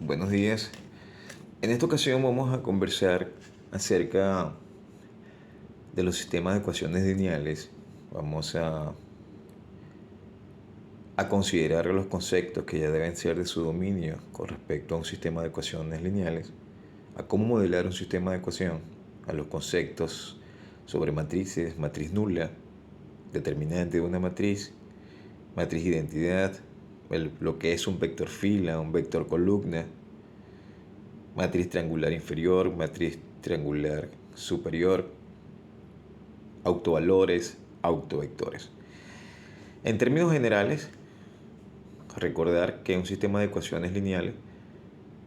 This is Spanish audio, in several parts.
Buenos días. En esta ocasión vamos a conversar acerca de los sistemas de ecuaciones lineales. Vamos a considerar los conceptos que ya deben ser de su dominio con respecto a un sistema de ecuaciones lineales, a cómo modelar un sistema de ecuación, a los conceptos sobre matrices, matriz nula, determinante de una matriz, matriz identidad, lo que es un vector fila, un vector columna, matriz triangular inferior, matriz triangular superior, autovalores, autovectores. En términos generales, recordar que un sistema de ecuaciones lineales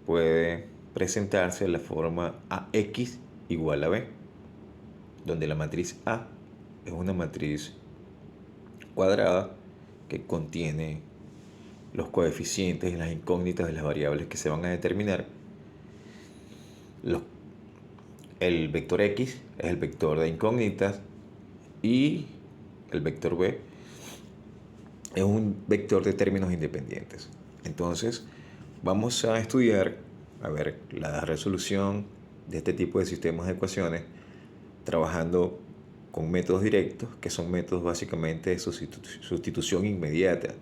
puede presentarse de la forma AX igual a B, donde la matriz A es una matriz cuadrada que contiene los coeficientes y las incógnitas de las variables que se van a determinar. El vector X es el vector de incógnitas y el vector B es un vector de términos independientes. Entonces, vamos a estudiar, a ver, la resolución de este tipo de sistemas de ecuaciones trabajando con métodos directos, que son métodos básicamente de sustitución inmediata.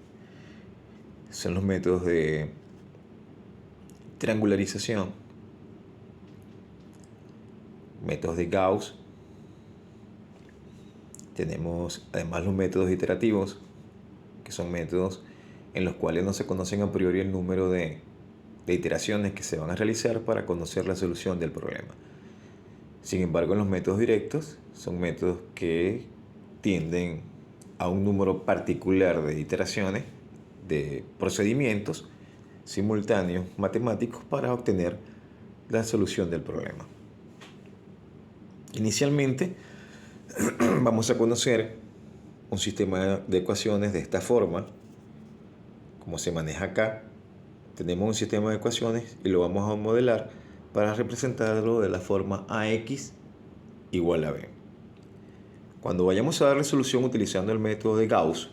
Son los métodos de triangularización, métodos de Gauss. Tenemos además los métodos iterativos, que son métodos en los cuales no se conocen a priori el número de iteraciones que se van a realizar para conocer la solución del problema. Sin embargo, los métodos directos son métodos que tienden a un número particular de iteraciones, de procedimientos simultáneos matemáticos para obtener la solución del problema. Inicialmente, vamos a conocer un sistema de ecuaciones de esta forma, como se maneja acá. Tenemos un sistema de ecuaciones y lo vamos a modelar para representarlo de la forma AX igual a B. Cuando vayamos a darle solución utilizando el método de Gauss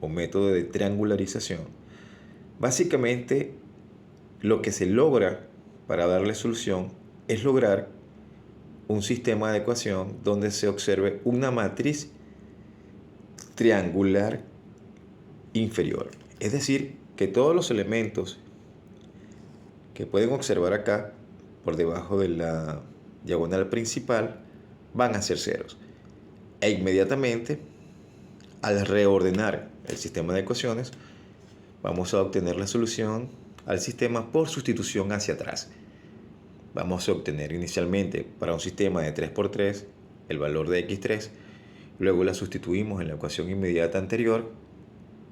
o método de triangularización, básicamente lo que se logra para darle solución es lograr un sistema de ecuación donde se observe una matriz triangular inferior. Es decir, que todos los elementos que pueden observar acá por debajo de la diagonal principal van a ser ceros. E inmediatamente, al reordenar el sistema de ecuaciones, vamos a obtener la solución al sistema por sustitución hacia atrás. Vamos a obtener inicialmente para un sistema de 3×3 el valor de x3, luego la sustituimos en la ecuación inmediata anterior,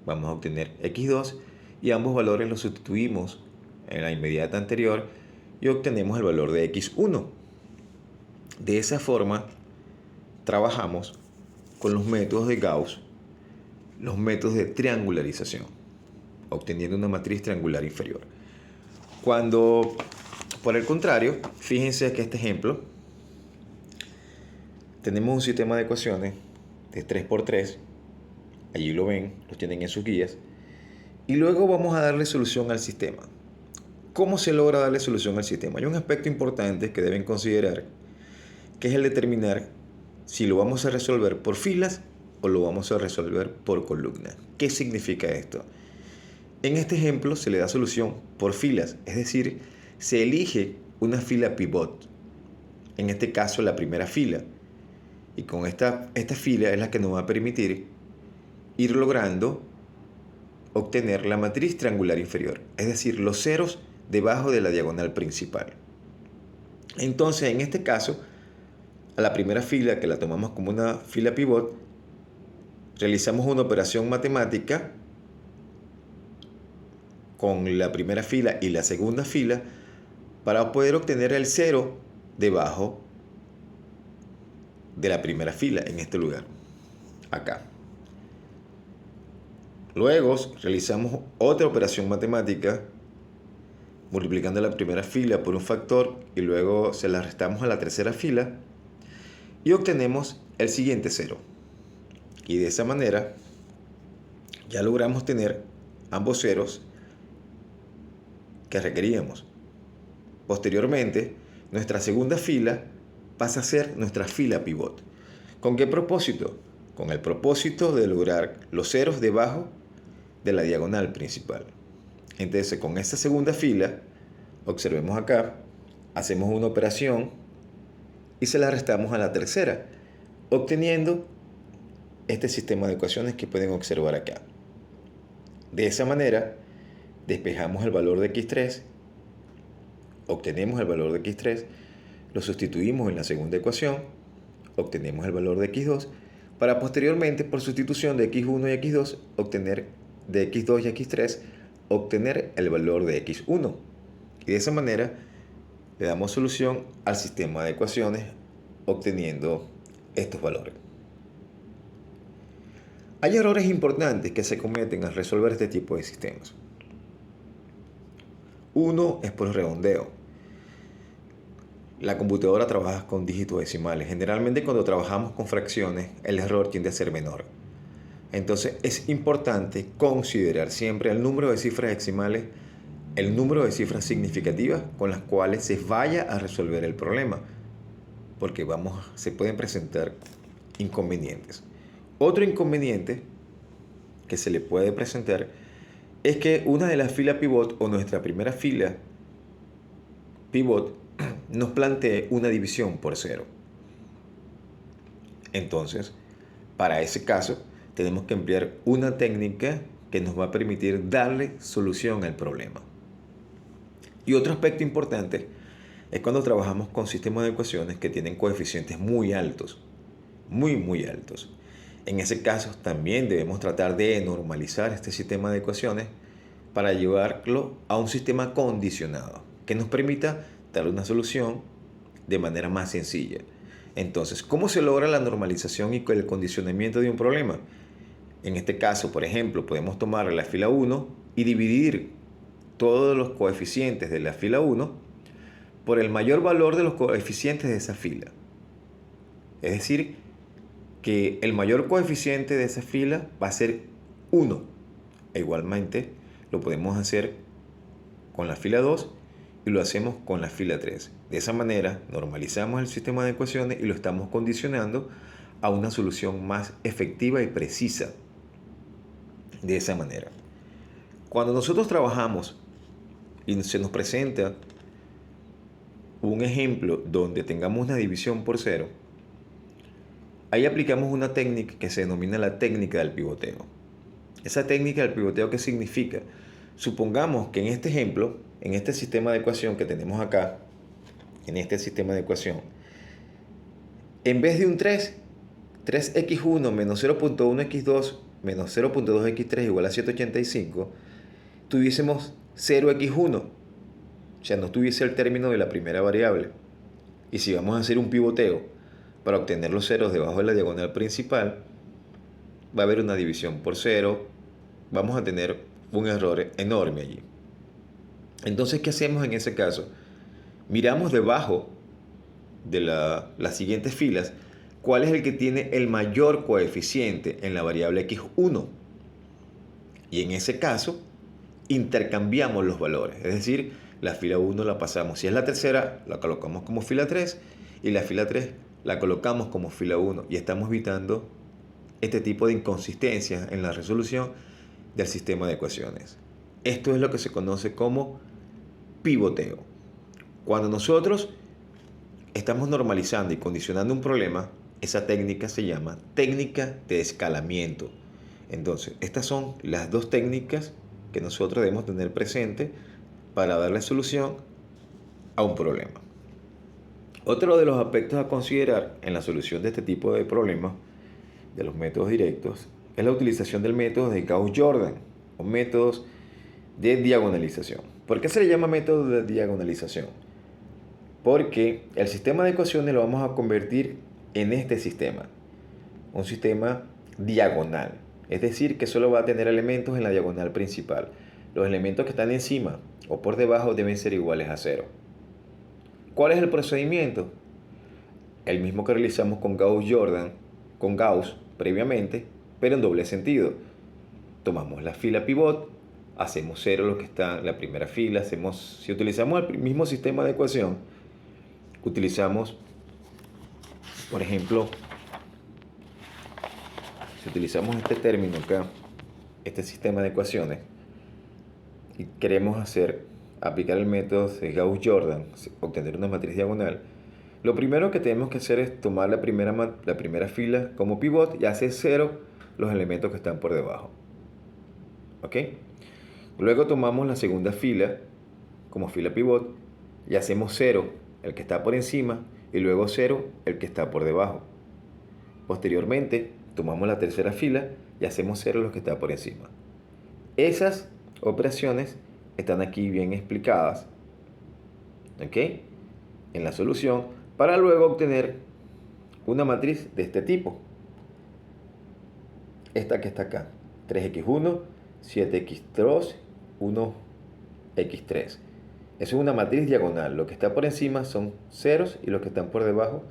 vamos a obtener x2 y ambos valores los sustituimos en la inmediata anterior y obtenemos el valor de x1. De esa forma trabajamos con los métodos de Gauss, los métodos de triangularización, obteniendo una matriz triangular inferior. Cuando, por el contrario, fíjense que este ejemplo, tenemos un sistema de ecuaciones de 3×3, allí lo ven, lo tienen en sus guías, y luego vamos a darle solución al sistema. ¿Cómo se logra darle solución al sistema? Hay un aspecto importante que deben considerar, que es el determinar si lo vamos a resolver por filas o lo vamos a resolver por columnas. ¿Qué significa esto? En este ejemplo se le da solución por filas, es decir, se elige una fila pivot, en este caso la primera fila, y con esta fila es la que nos va a permitir ir logrando obtener la matriz triangular inferior, es decir, los ceros debajo de la diagonal principal. Entonces, en este caso, a la primera fila, que la tomamos como una fila pivot, realizamos una operación matemática con la primera fila y la segunda fila para poder obtener el cero debajo de la primera fila en este lugar, acá. Luego realizamos otra operación matemática multiplicando la primera fila por un factor y luego se la restamos a la tercera fila y obtenemos el siguiente cero. Y de esa manera ya logramos tener ambos ceros que requeríamos. Posteriormente, nuestra segunda fila pasa a ser nuestra fila pivot. ¿Con qué propósito? Con el propósito de lograr los ceros debajo de la diagonal principal. Entonces, con esta segunda fila, observemos acá, hacemos una operación y se la restamos a la tercera, obteniendo este sistema de ecuaciones que pueden observar acá. De esa manera, despejamos el valor de x3, obtenemos el valor de x3, lo sustituimos en la segunda ecuación, obtenemos el valor de x2, para posteriormente, por sustitución de x1 y x2, obtener de x2 y x3, obtener el valor de x1. Y de esa manera, le damos solución al sistema de ecuaciones, obteniendo estos valores. Hay errores importantes que se cometen al resolver este tipo de sistemas. Uno es por redondeo. La computadora trabaja con dígitos decimales. Generalmente cuando trabajamos con fracciones, el error tiende a ser menor. Entonces es importante considerar siempre el número de cifras decimales, el número de cifras significativas con las cuales se vaya a resolver el problema, porque se pueden presentar inconvenientes. Otro inconveniente que se le puede presentar es que una de las filas pivot o nuestra primera fila pivot nos plantee una división por cero. Entonces, para ese caso, tenemos que emplear una técnica que nos va a permitir darle solución al problema. Y otro aspecto importante es cuando trabajamos con sistemas de ecuaciones que tienen coeficientes muy altos, muy altos. En ese caso, también debemos tratar de normalizar este sistema de ecuaciones para llevarlo a un sistema condicionado que nos permita dar una solución de manera más sencilla. Entonces, ¿cómo se logra la normalización y el condicionamiento de un problema? En este caso, por ejemplo, podemos tomar la fila 1 y dividir todos los coeficientes de la fila 1 por el mayor valor de los coeficientes de esa fila. Es decir, que el mayor coeficiente de esa fila va a ser 1. E igualmente lo podemos hacer con la fila 2 y lo hacemos con la fila 3. De esa manera normalizamos el sistema de ecuaciones y lo estamos condicionando a una solución más efectiva y precisa. De esa manera, cuando nosotros trabajamos y se nos presenta un ejemplo donde tengamos una división por cero, ahí aplicamos una técnica que se denomina la técnica del pivoteo. Esa técnica del pivoteo, ¿qué significa? Supongamos que en este ejemplo, en este sistema de ecuación que tenemos acá, en este sistema de ecuación, en vez de un 3x1 menos 0.1x2 menos 0.2x3 igual a 785, tuviésemos 0x1, o sea, no tuviese el término de la primera variable. Y si vamos a hacer un pivoteo para obtener los ceros debajo de la diagonal principal, va a haber una división por cero, vamos a tener un error enorme allí. Entonces, ¿qué hacemos en ese caso? Miramos debajo de las siguientes filas cuál es el que tiene el mayor coeficiente en la variable x1. Y en ese caso, intercambiamos los valores. Es decir, la fila 1 la pasamos. Si es la tercera, la colocamos como fila 3 y la fila 3 la colocamos como fila 1. Y estamos evitando este tipo de inconsistencias en la resolución del sistema de ecuaciones. Esto es lo que se conoce como pivoteo. Cuando nosotros estamos normalizando y condicionando un problema, esa técnica se llama técnica de escalamiento. Entonces, estas son las dos técnicas que nosotros debemos tener presente para darle solución a un problema. Otro de los aspectos a considerar en la solución de este tipo de problemas, de los métodos directos, es la utilización del método de Gauss-Jordan o métodos de diagonalización. ¿Por qué se le llama método de diagonalización? Porque el sistema de ecuaciones lo vamos a convertir en este sistema, un sistema diagonal, es decir, que solo va a tener elementos en la diagonal principal. Los elementos que están encima o por debajo deben ser iguales a 0. ¿Cuál es el procedimiento? El mismo que realizamos con Gauss-Jordan, con Gauss previamente, pero en doble sentido. Tomamos la fila pivot hacemos cero lo que está en la primera fila. Si utilizamos el mismo sistema de ecuación, utilizamos, por ejemplo, si utilizamos este término acá, este sistema de ecuaciones, y queremos aplicar el método de Gauss-Jordan, obtener una matriz diagonal, lo primero que tenemos que hacer es tomar la primera fila como pivot y hacer cero los elementos que están por debajo. ¿Ok? Luego tomamos la segunda fila como fila pivot y hacemos cero el que está por encima y luego cero el que está por debajo. Posteriormente tomamos la tercera fila y hacemos cero los que está por encima. Esas operaciones están aquí bien explicadas, ¿ok?, en la solución, para luego obtener una matriz de este tipo. Esta que está acá, 3x1, 7x2, 1x3. Eso es una matriz diagonal. Lo que está por encima son ceros y los que están por debajo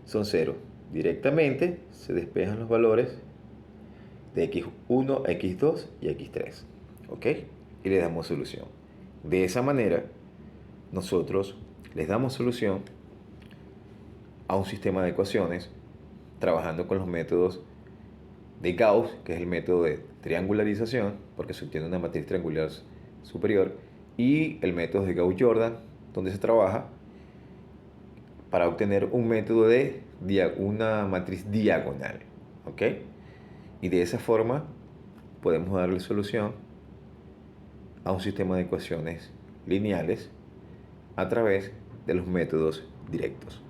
son ceros. Directamente se despejan los valores de x1, x2 y x3. ¿Ok? Y le damos solución. De esa manera, nosotros les damos solución a un sistema de ecuaciones trabajando con los métodos de Gauss, que es el método de triangularización, porque se obtiene una matriz triangular superior, y el método de Gauss-Jordan, donde se trabaja para obtener un método de una matriz diagonal. ¿Ok? Y de esa forma podemos darle solución a un sistema de ecuaciones lineales a través de los métodos directos.